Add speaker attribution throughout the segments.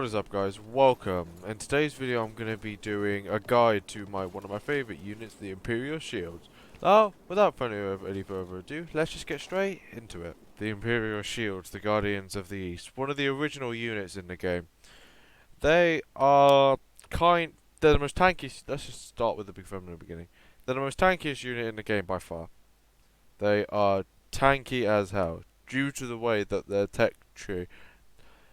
Speaker 1: What is up, guys? Welcome. In today's video I'm going to be doing a guide to one of my favorite units, the Imperial Shields. Now, without any further ado, let's just get straight into it. The Imperial Shields, the Guardians of the East, one of the original units in the game. They are they're the most tanky. Let's just start with the big from the beginning. They're the most tankiest unit in the game by far. They are tanky as hell due to the way that their tech tree,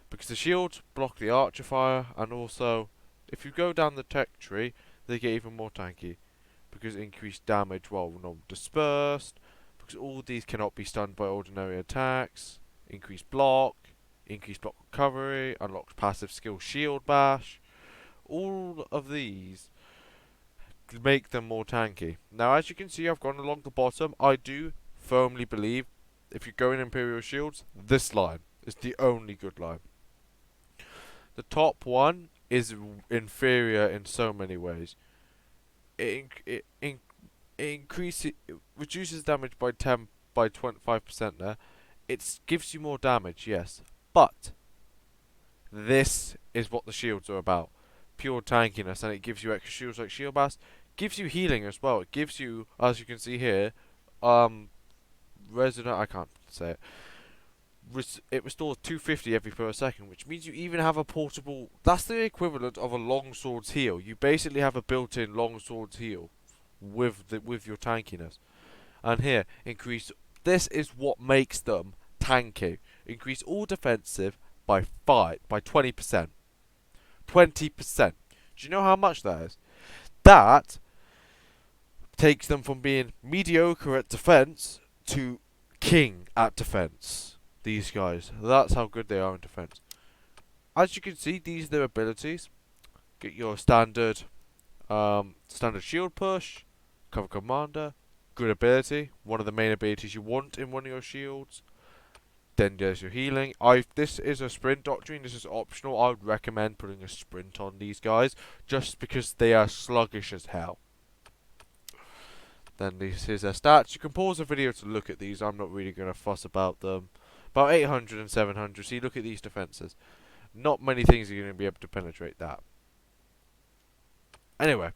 Speaker 1: because the shields block the archer fire, and also if you go down the tech tree they get even more tanky because increased damage while not dispersed, because all these cannot be stunned by ordinary attacks, increased block recovery, unlocks passive skill shield bash. All of these make them more tanky. Now, as you can see, I've gone along the bottom. I do firmly believe if you go in Imperial Shields, this line is the only good line. The top one is inferior in so many ways. It reduces damage by 25% there. It gives you more damage, yes, but this is what the shields are about. Pure tankiness, and it gives you extra shields like shield bash. Gives you healing as well. It gives you, as you can see here, resonant. I can't say it. It restores 250 every per second, which means you even have a portable. That's the equivalent of a longsword's heal. You basically have a built-in longsword's heal with your tankiness. And here, increase. This is what makes them tanky. Increase all defensive by 20%. 20%. Do you know how much that is? That takes them from being mediocre at defense to king at defense. These guys, that's how good they are in defense. As you can see, these are their abilities. Get your standard shield push, cover commander, good ability, one of the main abilities you want in one of your shields. Then there's your healing. This is a sprint doctrine. This is optional. I would recommend putting a sprint on these guys just because they are sluggish as hell. Then this is their stats. You can pause the video to look at these. I'm not really going to fuss about them. About 800 and 700. See, look at these defenses. Not many things are going to be able to penetrate that. Anyway,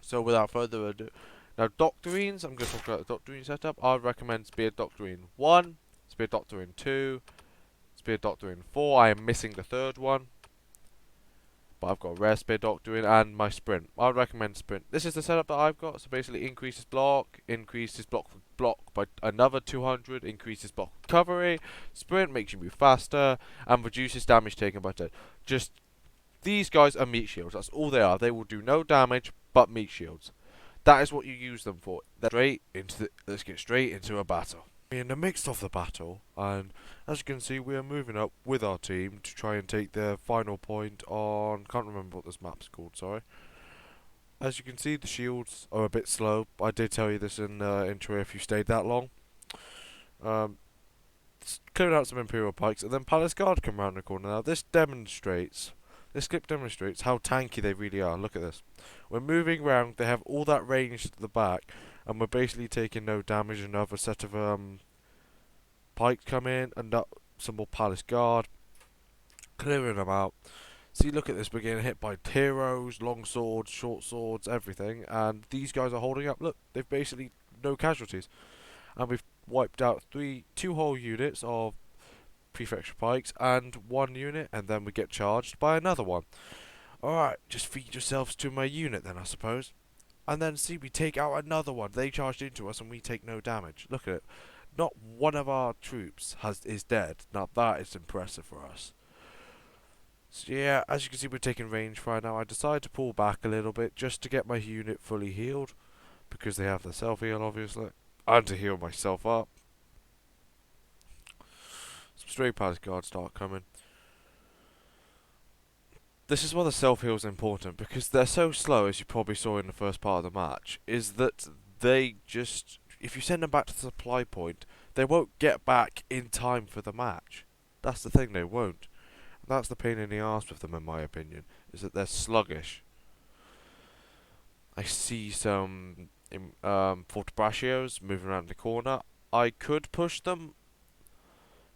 Speaker 1: so without further ado, now doctrines. I'm going to talk about the doctrine setup. I'd recommend Spear Doctrine 1, Spear Doctrine 2, Spear Doctrine 4. I am missing the third one, but I've got Rare Spear Doctrine and my Sprint. I would recommend Sprint. This is the setup that I've got. So basically, increases block by another 200, increases block recovery. Sprint makes you move faster and reduces damage taken by 10. Just these guys are meat shields. That's all they are. They will do no damage but meat shields. That is what you use them for. Let's get straight into a battle. In the midst of the battle, and as you can see, we are moving up with our team to try and take their final point on. Can't remember what this map's called. Sorry. As you can see, the shields are a bit slow. I did tell you this in the intro if you stayed that long. Clearing out some Imperial pikes, and then Palace Guard come round the corner. Now this clip demonstrates how tanky they really are. Look at this. We're moving round. They have all that range to the back, and we're basically taking no damage. Another set of pikes come in, and some more Palace Guard, clearing them out. See, look at this. We're getting hit by heroes, long swords, short swords, everything, and these guys are holding up. Look, they've basically no casualties, and we've wiped out two whole units of prefecture pikes and one unit, and then we get charged by another one. Alright, just feed yourselves to my unit then, I suppose. And then see, we take out another one. They charged into us and we take no damage. Look at it. Not one of our troops is dead. Now that is impressive for us. So yeah, as you can see, we're taking range fire now. I decided to pull back a little bit just to get my unit fully healed, because they have the self-heal obviously, and to heal myself up. Some stray Palace Guards start coming. This is why the self-heal is important, because they're so slow, as you probably saw in the first part of the match, is that they just, if you send them back to the supply point, they won't get back in time for the match. That's the thing, they won't. That's the pain in the arse with them, in my opinion, is that they're sluggish. I see some Fortebraccios moving around the corner. I could push them.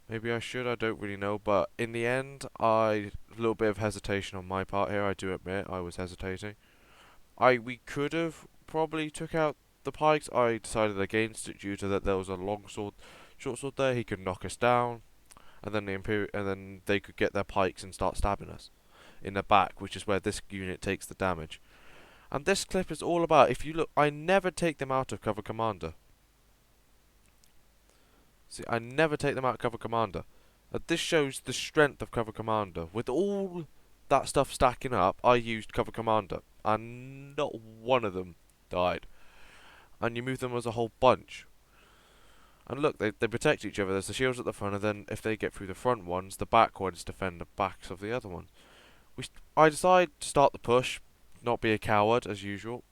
Speaker 1: Maybe I should, I don't really know, but in the end, I A little bit of hesitation on my part here, I do admit, I was hesitating. We could have probably took out the pikes. I decided against it due to that there was a long sword, short sword there. He could knock us down, and then and then they could get their pikes and start stabbing us in the back, which is where this unit takes the damage. And this clip is all about, if you look, I never take them out of cover commander. See, I never take them out of cover commander. This shows the strength of cover commander. With all that stuff stacking up, I used cover commander, and not one of them died. And you move them as a whole bunch. And look, they protect each other. There's the shields at the front, and then if they get through the front ones, the back ones defend the backs of the other ones. I decide to start the push, not be a coward as usual.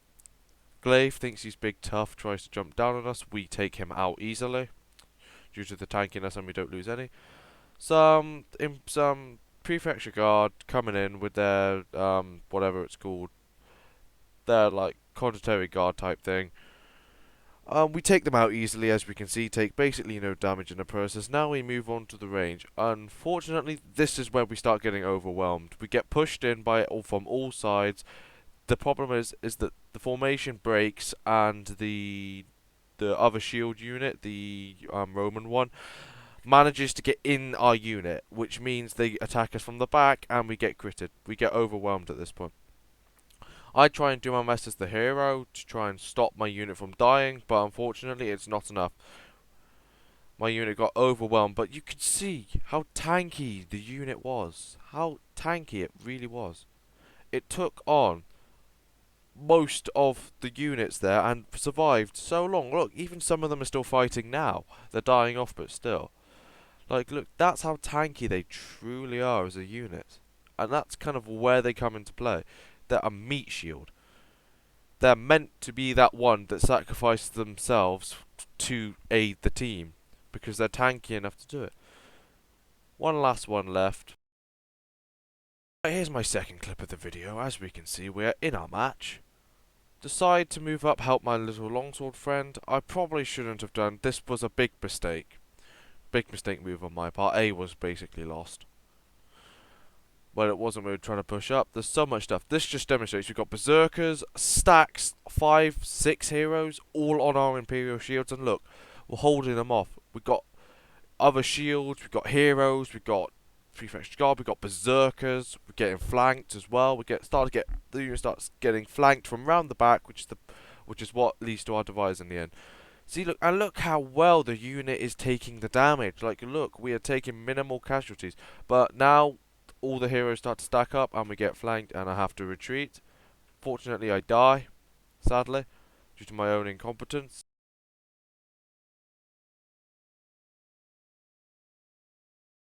Speaker 1: Glaive thinks he's big tough, tries to jump down on us. We take him out easily due to the tankiness, and we don't lose any. Some prefecture guard coming in with their whatever it's called, their like condotary guard type thing. We take them out easily, as we can see, take basically no damage in the process. Now we move on to the range. Unfortunately, this is where we start getting overwhelmed. We get pushed in by it all from all sides. The problem is that the formation breaks, and the other shield unit, the Roman one, manages to get in our unit, which means they attack us from the back, and we get critted. We get overwhelmed at this point. I try and do my best as the hero to try and stop my unit from dying, but unfortunately it's not enough. My unit got overwhelmed, but you could see how tanky the unit was. How tanky it really was. It took on most of the units there and survived so long. Look, even some of them are still fighting now. They're dying off, but still. Like, look, that's how tanky they truly are as a unit. And that's kind of where they come into play. They're a meat shield. They're meant to be that one that sacrifices themselves to aid the team, because they're tanky enough to do it. One last one left. Here's my second clip of the video. As we can see, we're in our match. Decide to move up, help my little longsword friend. I probably shouldn't have done. This was a big mistake. Big mistake move on my part. A was basically lost. Well, it wasn't. We were trying to push up. There's so much stuff. This just demonstrates we've got berserkers, stacks, 5, 6 heroes, all on our Imperial shields. And look, we're holding them off. We've got other shields, we've got heroes, we've got prefecture guard, we've got berserkers. We're getting flanked as well. The unit starts getting flanked from round the back, which is what leads to our demise in the end. See, look, and look how well the unit is taking the damage. Like, look, we are taking minimal casualties, but now all the heroes start to stack up, and we get flanked, and I have to retreat. Fortunately, I die, sadly, due to my own incompetence.